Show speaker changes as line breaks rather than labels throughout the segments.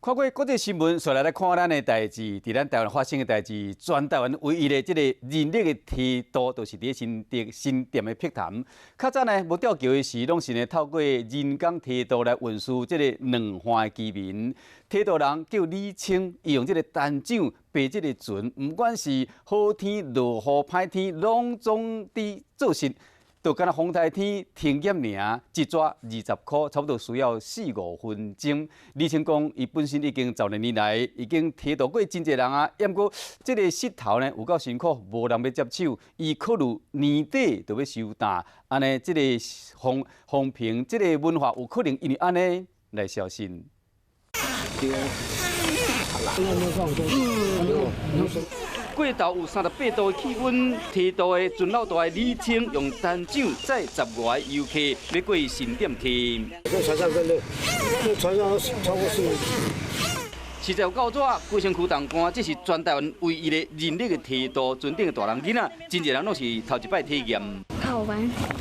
看过国际新闻，再来看咱的代志，伫咱台湾发生的代志，全台湾唯一的这个人力的梯度，就是伫新店的碧潭。较早呢，无吊桥的时，拢是呢透过人工梯度来运输这个两岸的居民。梯度人叫李清，伊用这个单桨爬这个船，不管是好天、落雨、歹天，拢总伫做事。 就敢若风台天停业尔，一抓20块，差不多需要4-5分钟。李清讲，伊本身已经10年来已经提到过真侪人啊，不过这个石头呢有够辛苦，无人要接手，伊考虑年底就要收单，安尼这个风评这个文化有可能因为安尼来消失。 过头有38度的气温，梯度的船老大的李清用单桨载10外游客要过新店梯。
这船上真累，这船上超过40。
实在有够早，规身躯重汗，这是全台湾唯一的人力的梯度船顶的大人囡仔，真侪人拢是头一摆体验。
好玩，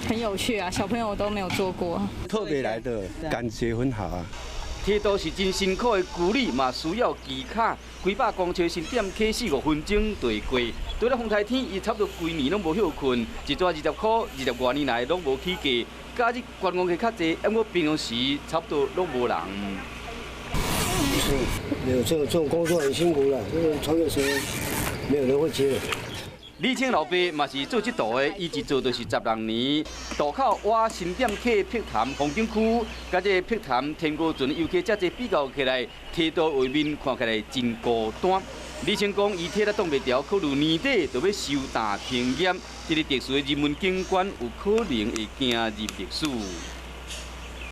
很有趣啊，小朋友都没有做过。
特别来的感觉很好啊。
梯度是真辛苦的苦力，嘛需要技巧。几百公尺新店开4-5分钟就会过。对了风台天，伊差不多规年拢无休困，一抓20块，20多年来拢无起价。假日观光客较济，不过平常时差不多拢无人。
没有这种工作很辛苦了，这种穿越车没有人会接。
李清老爸嘛是做这道的，伊一做就是16年。渡口挖新店客碧潭风景区，甲这碧潭天高船游客遮济比较起来，梯度画面看起来真孤单。李清讲，伊体力挡袂牢，考虑年底就要收单停业，这个特殊的人文景观有可能会行入历史。